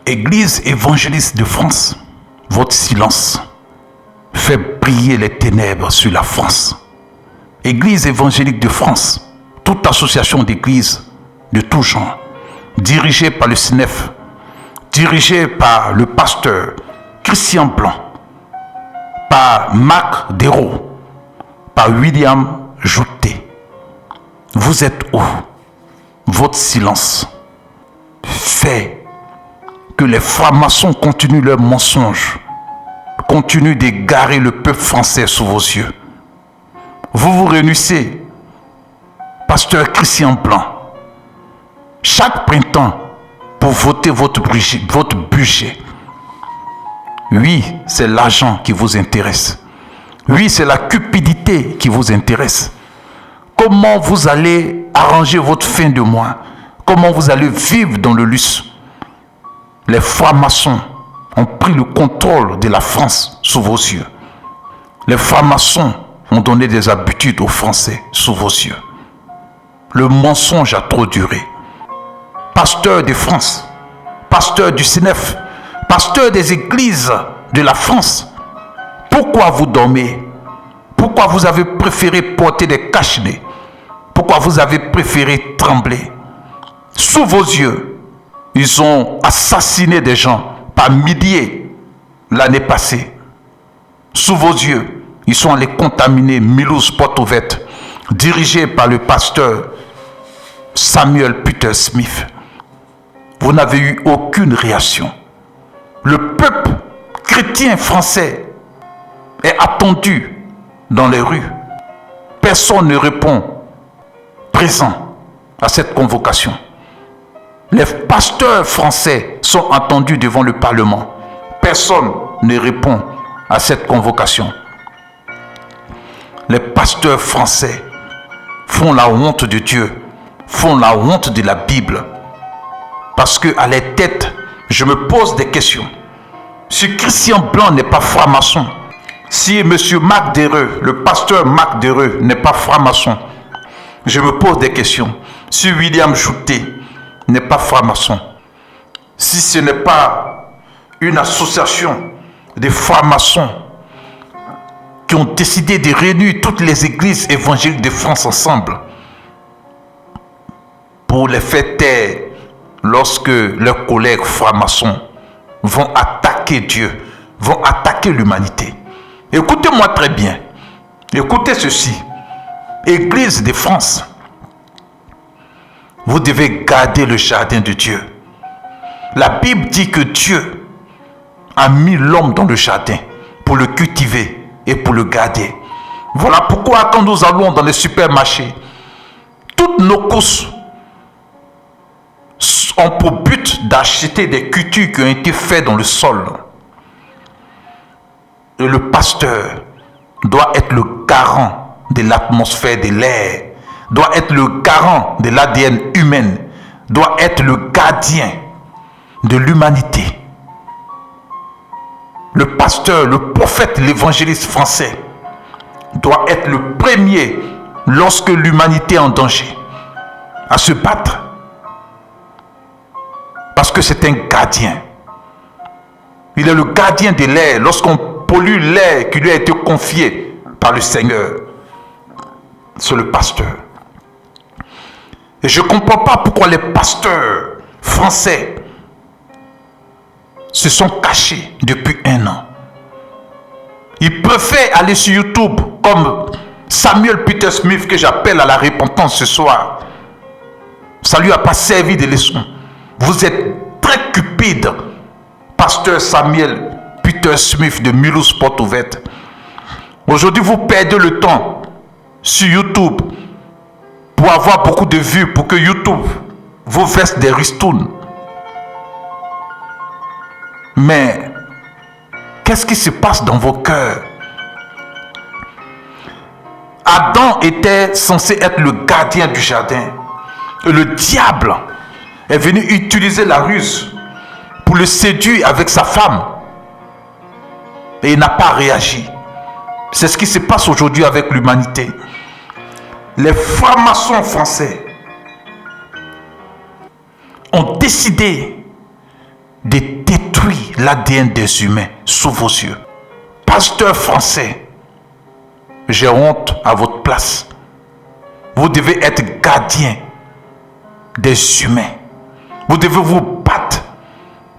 Église évangéliste de France, votre silence fait briller les ténèbres sur la France. Église évangélique de France, toute association d'églises de tout genre, dirigée par le SNEF, dirigée par le pasteur Christian Blanc, par Marc Dérault, par William Jouté. Vous êtes où? Votre silence fait que les francs-maçons continuent leurs mensonges, continuent d'égarer le peuple français sous vos yeux. Vous vous réunissez, pasteur Christian Blanc, chaque printemps pour voter votre budget. Oui, c'est l'argent qui vous intéresse. Oui, c'est la cupidité qui vous intéresse. Comment vous allez arranger votre fin de mois? Comment vous allez vivre dans le luxe? Les francs-maçons ont pris le contrôle de la France sous vos yeux. Les francs-maçons ont donné des habitudes aux Français sous vos yeux. Le mensonge a trop duré. Pasteur de France, pasteur du SNEF, pasteur des églises de la France, pourquoi vous dormez? Pourquoi vous avez préféré porter des cache-nez? Pourquoi vous avez préféré trembler? Sous vos yeux, ils ont assassiné des gens par milliers l'année passée. Sous vos yeux, ils sont allés contaminer Mulhouse Porte Ouverte, dirigé par le pasteur Samuel Peter Smith. Vous n'avez eu aucune réaction. Le peuple chrétien français est attendu dans les rues. Personne ne répond présent à cette convocation. Les pasteurs français sont entendus devant le Parlement. Personne ne répond à cette convocation. Les pasteurs français font la honte de Dieu, font la honte de la Bible. Parce qu'à leur tête, je me pose des questions. Si Christian Blanc n'est pas franc-maçon, si M. Marc Dérault, le pasteur Marc Dérault n'est pas franc-maçon, je me pose des questions. Si William Jouté n'est pas franc-maçon, si ce n'est pas une association de francs-maçons qui ont décidé de réunir toutes les églises évangéliques de France ensemble pour les faire taire lorsque leurs collègues francs-maçons vont attaquer Dieu, vont attaquer l'humanité. Écoutez-moi très bien. Écoutez ceci. Église de France, vous devez garder le jardin de Dieu. La Bible dit que Dieu a mis l'homme dans le jardin pour le cultiver et pour le garder. Voilà pourquoi quand nous allons dans les supermarchés, toutes nos courses ont pour but d'acheter des cultures qui ont été faites dans le sol. Et le pasteur doit être le garant de l'atmosphère de l'air, doit être le garant de l'ADN humain, doit être le gardien de l'humanité. Le pasteur, le prophète, l'évangéliste français doit être le premier lorsque l'humanité est en danger à se battre. Parce que c'est un gardien. Il est le gardien de l'air lorsqu'on pollue l'air qui lui a été confié par le Seigneur. C'est le pasteur. Et je ne comprends pas pourquoi les pasteurs français se sont cachés depuis 1 an. Ils préfèrent aller sur YouTube comme Samuel Peter Smith que j'appelle à la repentance ce soir. Ça ne lui a pas servi de leçon. Vous êtes très cupide, pasteur Samuel Peter Smith de Mulhouse Porte Ouverte. Aujourd'hui, vous perdez le temps sur YouTube pour avoir beaucoup de vues, pour que YouTube vous verse des ristournes. Mais qu'est-ce qui se passe dans vos cœurs? Adam était censé être le gardien du jardin. Et le diable est venu utiliser la ruse pour le séduire avec sa femme. Et il n'a pas réagi. C'est ce qui se passe aujourd'hui avec l'humanité. Les francs-maçons français ont décidé de détruire l'ADN des humains sous vos yeux. Pasteur français, j'ai honte à votre place. Vous devez être gardien des humains. Vous devez vous battre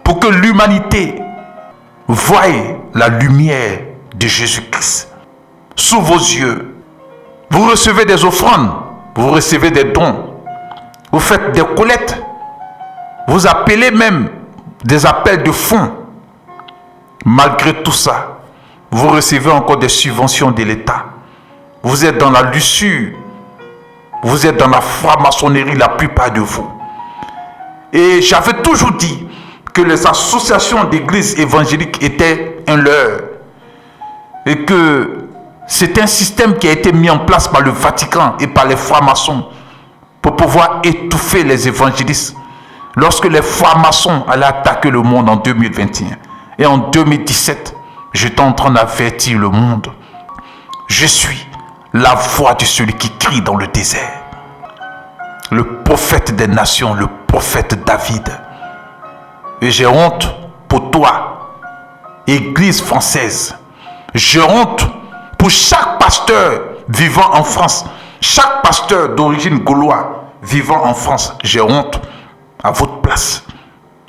pour que l'humanité voie la lumière de Jésus-Christ sous vos yeux. Vous recevez des offrandes, vous recevez des dons, vous faites des collectes, vous appelez même des appels de fonds. Malgré tout ça, vous recevez encore des subventions de l'État. Vous êtes dans la luxure, vous êtes dans la franc-maçonnerie, la plupart de vous. Et j'avais toujours dit que les associations d'églises évangéliques étaient un leurre et que c'est un système qui a été mis en place par le Vatican et par les francs-maçons pour pouvoir étouffer les évangélistes lorsque les francs-maçons allaient attaquer le monde en 2021. Et en 2017, j'étais en train d'avertir le monde. Je suis la voix de celui qui crie dans le désert. Le prophète des nations, le prophète David. Et j'ai honte pour toi, Église française. J'ai honte pour chaque pasteur vivant en France, chaque pasteur d'origine gauloise vivant en France. J'ai honte à votre place.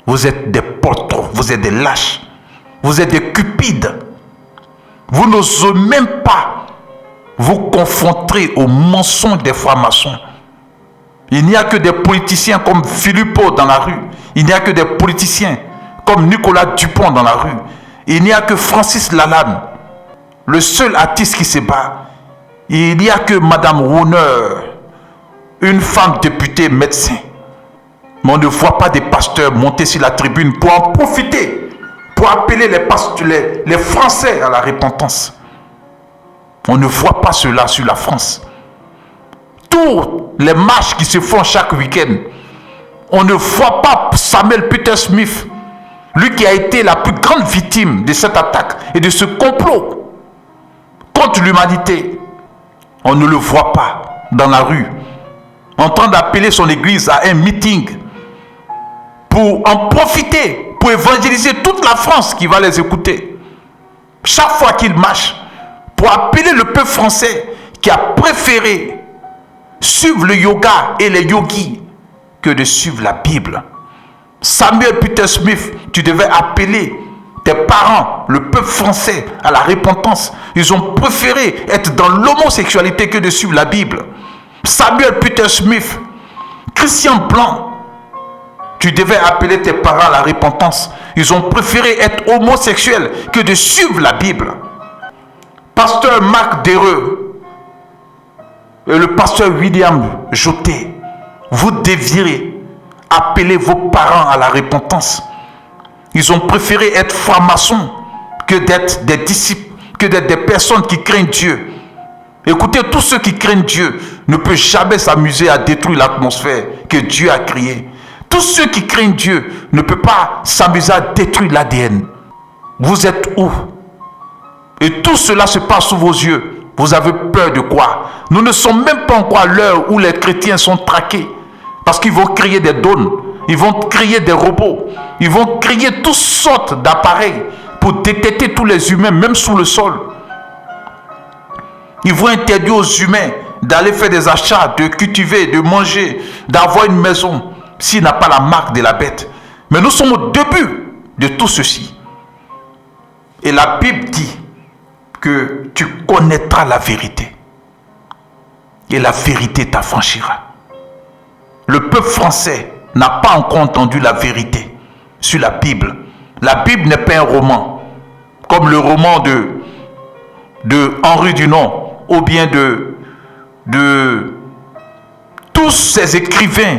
Vous êtes des poltrons, vous êtes des lâches, vous êtes des cupides. Vous n'osez même pas vous confronter aux mensonges des francs-maçons. Il n'y a que des politiciens comme Philippot dans la rue. Il n'y a que des politiciens comme Nicolas Dupont dans la rue. Il n'y a que Francis Lalanne, le seul artiste qui se bat. Il n'y a que Madame Rouner, une femme députée médecin. Mais on ne voit pas des pasteurs monter sur la tribune pour en profiter, pour appeler les Français à la repentance. On ne voit pas cela sur la France. Tous les marches qui se font chaque week-end, on ne voit pas Samuel Peter Smith, lui qui a été la plus grande victime de cette attaque et de ce complot contre l'humanité. On ne le voit pas dans la rue, en train d'appeler son église à un meeting pour en profiter, pour évangéliser toute la France qui va les écouter. Chaque fois qu'il marche, pour appeler le peuple français qui a préféré suivre le yoga et les yogis que de suivre la Bible. Samuel Peter Smith, tu devais appeler tes parents, le peuple français, à la repentance. Ils ont préféré être dans l'homosexualité que de suivre la Bible. Samuel Peter Smith, Christian Blanc, tu devais appeler tes parents à la repentance. Ils ont préféré être homosexuels que de suivre la Bible. Pasteur Marc Dereux et le pasteur William Joté, vous deviez appeler vos parents à la repentance. Ils ont préféré être francs-maçons que d'être des disciples, que d'être des personnes qui craignent Dieu. Écoutez, tous ceux qui craignent Dieu ne peuvent jamais s'amuser à détruire l'atmosphère que Dieu a créée. Tous ceux qui craignent Dieu ne peuvent pas s'amuser à détruire l'ADN. Vous êtes où? Et tout cela se passe sous vos yeux. Vous avez peur de quoi? Nous ne sommes même pas encore à l'heure où les chrétiens sont traqués. Parce qu'ils vont créer des drones, ils vont créer des robots, ils vont créer toutes sortes d'appareils pour détecter tous les humains, même sous le sol. Ils vont interdire aux humains d'aller faire des achats, de cultiver, de manger, d'avoir une maison, s'il n'a pas la marque de la bête. Mais nous sommes au début de tout ceci. Et la Bible dit que tu connaîtras la vérité. Et la vérité t'affranchira. Le peuple français n'a pas encore entendu la vérité sur la Bible. La Bible n'est pas un roman, comme le roman de Henri Dunant, ou bien de tous ces écrivains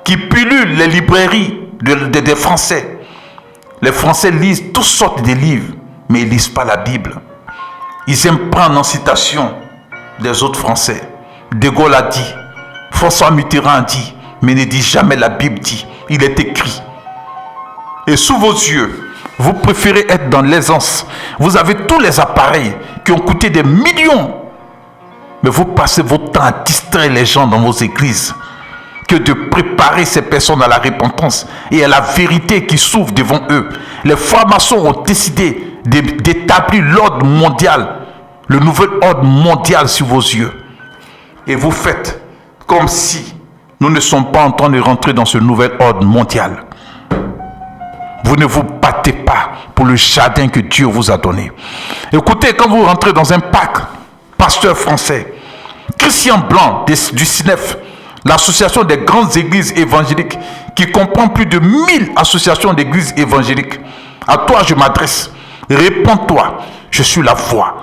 qui pullulent les librairies des Français. Les Français lisent toutes sortes de livres, mais ils ne lisent pas la Bible. Ils aiment prendre en citation des autres Français. De Gaulle a dit, François Mitterrand a dit, mais ne dit jamais la Bible dit. Il est écrit. Et sous vos yeux, vous préférez être dans l'aisance. Vous avez tous les appareils qui ont coûté des millions. Mais vous passez votre temps à distraire les gens dans vos églises. que de préparer ces personnes à la repentance et à la vérité qui s'ouvre devant eux. Les francs-maçons ont décidé d'établir l'ordre mondial, le nouvel ordre mondial sur vos yeux. Et vous faites comme si nous ne sommes pas en train de rentrer dans ce nouvel ordre mondial. Vous ne vous battez pas pour le jardin que Dieu vous a donné. Écoutez, quand vous rentrez dans un parc, pasteur français, Christian Blanc du CINEF, l'association des grandes églises évangéliques, qui comprend plus de 1000 associations d'églises évangéliques. À toi, je m'adresse. Réponds-toi. Je suis la voix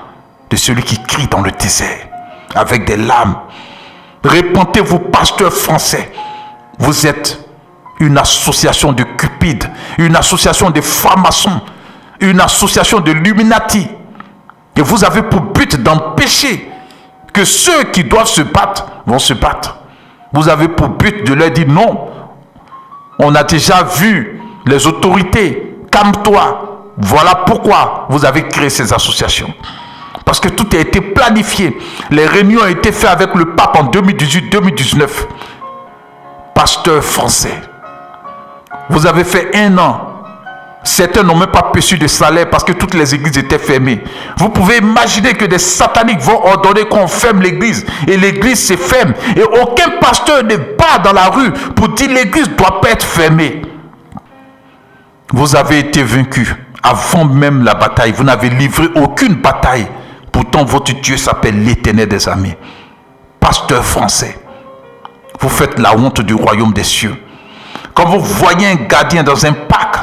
de celui qui crie dans le désert, avec des larmes. Répentez-vous, pasteur français. Vous êtes une association de cupides, une association de francs-maçons, une association de Illuminati. Et vous avez pour but d'empêcher que ceux qui doivent se battre vont se battre. Vous avez pour but de leur dire non. On a déjà vu les autorités. Calme-toi. Voilà pourquoi vous avez créé ces associations. Parce que tout a été planifié. Les réunions ont été faites avec le pape en 2018-2019. Pasteur français, vous avez fait 1 an. Certains n'ont même pas perçu de salaire parce que toutes les églises étaient fermées. Vous pouvez imaginer que des sataniques vont ordonner qu'on ferme l'église. Et l'église se ferme. Et aucun pasteur ne bat dans la rue pour dire l'église ne doit pas être fermée. Vous avez été vaincu avant même la bataille. Vous n'avez livré aucune bataille. Pourtant, votre Dieu s'appelle l'Éternel des armées. Pasteur français, vous faites la honte du royaume des cieux. Quand vous voyez un gardien dans un parc,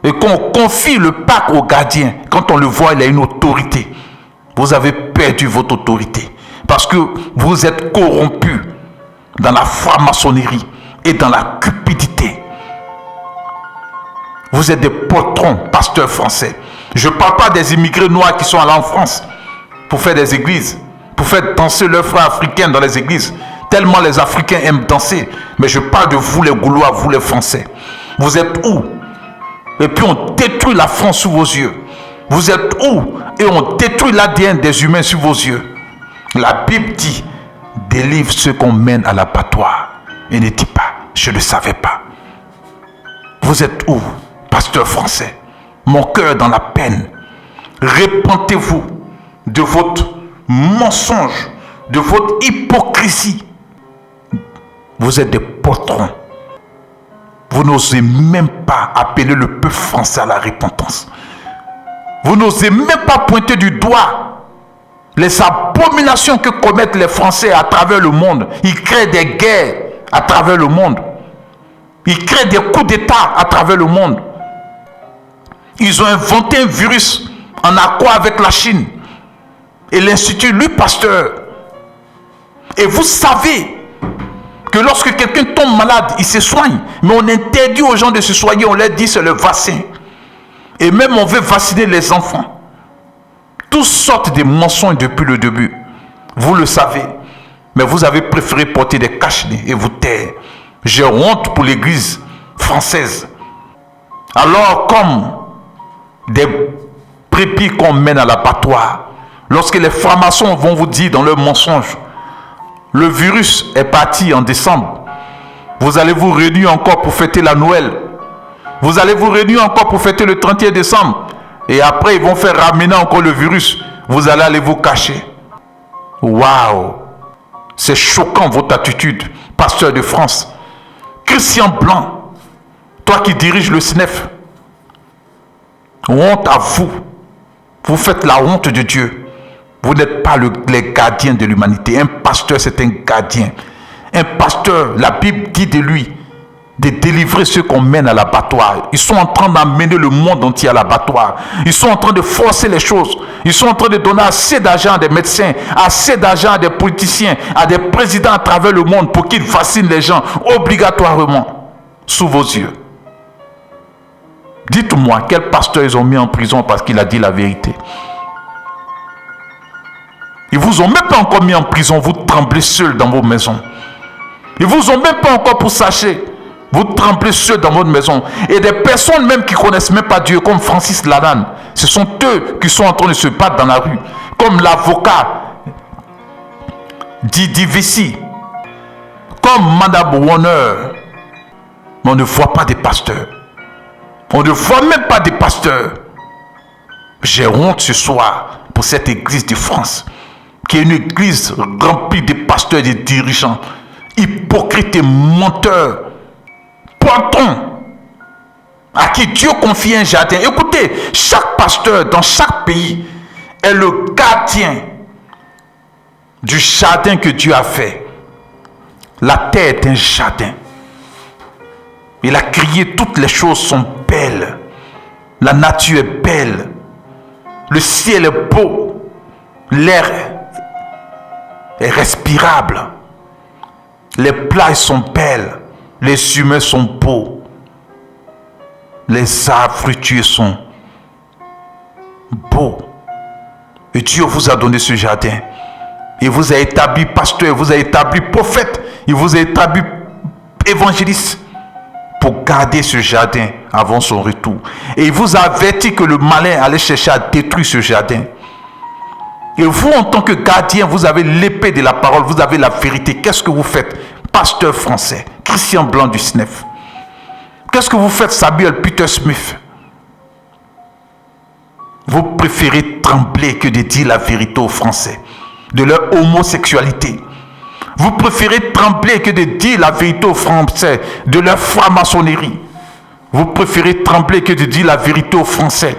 et qu'on confie le parc au gardien, quand on le voit, il a une autorité. Vous avez perdu votre autorité. Parce que vous êtes corrompu dans la franc-maçonnerie et dans la cupidité. Vous êtes des potrons, pasteurs français. Je ne parle pas des immigrés noirs qui sont allés en France pour faire des églises, pour faire danser leurs frères africains dans les églises. Tellement les Africains aiment danser. Mais je parle de vous les Gaulois, vous les Français. Vous êtes où? Et puis on détruit la France sous vos yeux. Vous êtes où? Et on détruit l'ADN des humains sous vos yeux. La Bible dit, délivre ceux qu'on mène à l'abattoir. Et ne dit pas, je ne savais pas. Vous êtes où, pasteur français? Mon cœur dans la peine. Répentez-vous de votre mensonge, de votre hypocrisie. Vous êtes des potrons. Vous n'osez même pas appeler le peuple français à la repentance. Vous n'osez même pas pointer du doigt les abominations que commettent les Français à travers le monde. Ils créent des guerres à travers le monde. Ils créent des coups d'État à travers le monde. Ils ont inventé un virus en accord avec la Chine et l'Institut Louis Pasteur. Et vous savez que lorsque quelqu'un tombe malade, il se soigne. Mais on interdit aux gens de se soigner. On leur dit c'est le vaccin. Et même on veut vacciner les enfants. Toutes sortes de mensonges depuis le début. Vous le savez. Mais vous avez préféré porter des cache-nez et vous taire. J'ai honte pour l'église française. Alors comme des brebis qu'on mène à l'abattoir, lorsque les francs-maçons vont vous dire dans leurs mensonges, le virus est parti en décembre. Vous allez vous réunir encore pour fêter la Noël. Vous allez vous réunir encore pour fêter le 31 décembre. Et après, ils vont faire ramener encore le virus. Vous allez aller vous cacher. Waouh! C'est choquant votre attitude, pasteur de France. Christian Blanc, toi qui diriges le CINEF, honte à vous. Vous faites la honte de Dieu. Vous n'êtes pas les gardiens de l'humanité. Un pasteur, c'est un gardien. Un pasteur, la Bible dit de lui, de délivrer ceux qu'on mène à l'abattoir. Ils sont en train d'amener le monde entier à l'abattoir. Ils sont en train de forcer les choses. Ils sont en train de donner assez d'argent à des médecins, assez d'argent à des politiciens, à des présidents à travers le monde pour qu'ils vaccinent les gens obligatoirement sous vos yeux. Dites-moi, quel pasteur ils ont mis en prison parce qu'il a dit la vérité? Ils vous ont même pas encore mis en prison, vous tremblez seul dans vos maisons. Ils vous ont même pas encore pour sachet. Vous tremblez seul dans votre maison. Et des personnes même qui ne connaissent même pas Dieu, comme Francis Lalanne, ce sont eux qui sont en train de se battre dans la rue. Comme l'avocat Didi Vessi, comme Madame Warner. Mais on ne voit pas des pasteurs. On ne voit même pas des pasteurs. J'ai honte ce soir pour cette église de France, qui est une église remplie de pasteurs et de dirigeants, hypocrites et menteurs, pointons, à qui Dieu confie un jardin. Écoutez, chaque pasteur dans chaque pays est le gardien du jardin que Dieu a fait. La terre est un jardin. Il a crié, toutes les choses sont belles. La nature est belle. Le ciel est beau. L'air est respirable. Les plages sont belles. Les humains sont beaux. Les arbres fruitiers sont beaux. Et Dieu vous a donné ce jardin. Il vous a établi pasteur, il vous a établi prophète, il vous a établi évangéliste pour garder ce jardin avant son retour. Et il vous a averti que le malin allait chercher à détruire ce jardin. Et vous, en tant que gardien, vous avez l'épée de la parole, vous avez la vérité. Qu'est-ce que vous faites, pasteur français, Christian Blanc du SNEF? Qu'est-ce que vous faites, Samuel Peter Smith? Vous préférez trembler que de dire la vérité aux Français de leur homosexualité. Vous préférez trembler que de dire la vérité aux Français de leur franc-maçonnerie. Vous préférez trembler que de dire la vérité aux Français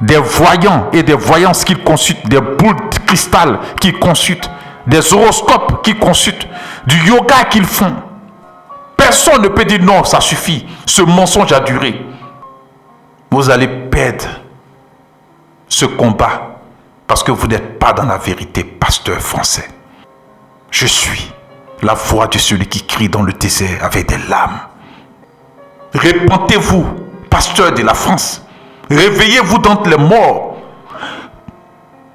des voyants et des voyances qu'ils consultent, des boules de cristal qu'ils consultent, des horoscopes qu'ils consultent, du yoga qu'ils font. Personne ne peut dire non, ça suffit. Ce mensonge a duré. Vous allez perdre ce combat parce que vous n'êtes pas dans la vérité, pasteur français. Je suis la voix de celui qui crie dans le désert avec des larmes. Répentez-vous, pasteur de la France. Réveillez-vous d'entre les morts.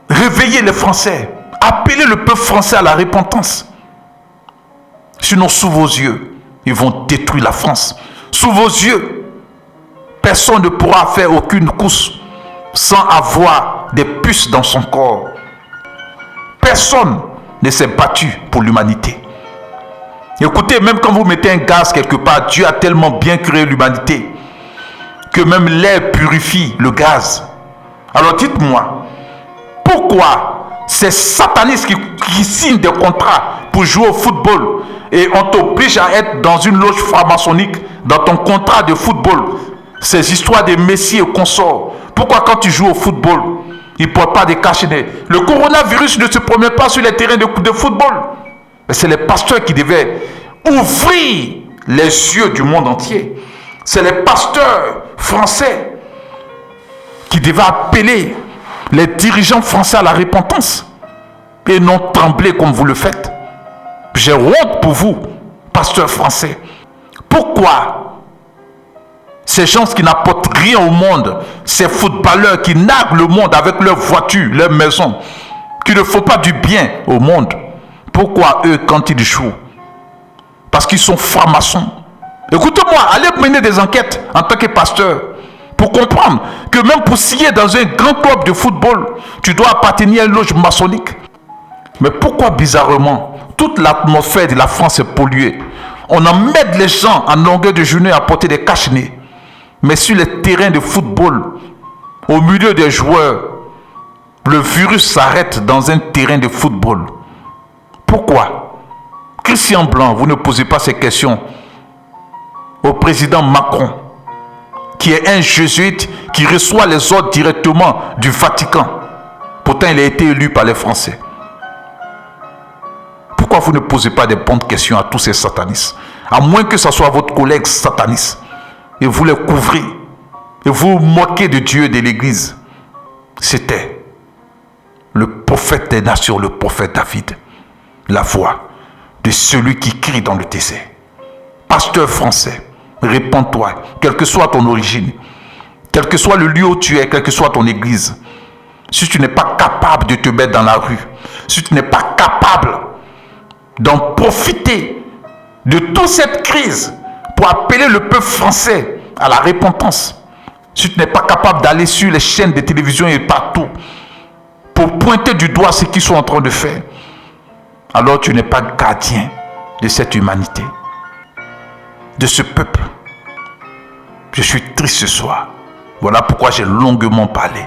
Réveillez les Français. Appelez le peuple français à la repentance. Sinon, sous vos yeux, ils vont détruire la France. Sous vos yeux, personne ne pourra faire aucune course sans avoir des puces dans son corps. Personne ne s'est battu pour l'humanité. Écoutez, même quand vous mettez un gaz quelque part, Dieu a tellement bien créé l'humanité que même l'air purifie le gaz. Alors dites-moi, pourquoi ces satanistes qui signent des contrats pour jouer au football et on t'oblige à être dans une loge franc-maçonnique dans ton contrat de football, ces histoires de messies et consorts, pourquoi quand tu joues au football, ils ne portent pas des cachenets? Le coronavirus ne se promène pas sur les terrains de football. Mais c'est les pasteurs qui devaient ouvrir les yeux du monde entier. C'est les pasteurs français qui devaient appeler les dirigeants français à la repentance et non trembler comme vous le faites. J'ai honte pour vous, pasteurs français. Pourquoi ces gens qui n'apportent rien au monde, ces footballeurs qui narguent le monde avec leurs voitures, leurs maisons, qui ne font pas du bien au monde, pourquoi eux, quand ils jouent? Parce qu'ils sont francs-maçons. Écoutez-moi, allez mener des enquêtes en tant que pasteur pour comprendre que même pour signer dans un grand club de football, tu dois appartenir à une loge maçonnique. Mais pourquoi bizarrement, toute l'atmosphère de la France est polluée? On emmène les gens en longueur de journée à porter des cache-nez. Mais sur les terrains de football, au milieu des joueurs, le virus s'arrête dans un terrain de football. Pourquoi? Christian Blanc, vous ne posez pas ces questions au président Macron, qui est un jésuite qui reçoit les ordres directement du Vatican. Pourtant, il a été élu par les Français. Pourquoi vous ne posez pas des bonnes questions à tous ces satanistes? À moins que ce soit votre collègue sataniste. Et vous les couvrez. Et vous moquez de Dieu et de l'Église. C'était le prophète des nations, le prophète David. La voix de celui qui crie dans le désert. Pasteur français, répands-toi, quelle que soit ton origine, quel que soit le lieu où tu es, quelle que soit ton église. Si tu n'es pas capable de te mettre dans la rue, si tu n'es pas capable d'en profiter de toute cette crise pour appeler le peuple français à la repentance, si tu n'es pas capable d'aller sur les chaînes de télévision et partout pour pointer du doigt ce qu'ils sont en train de faire, alors tu n'es pas gardien de cette humanité, de ce peuple. Je suis triste ce soir. Voilà pourquoi j'ai longuement parlé.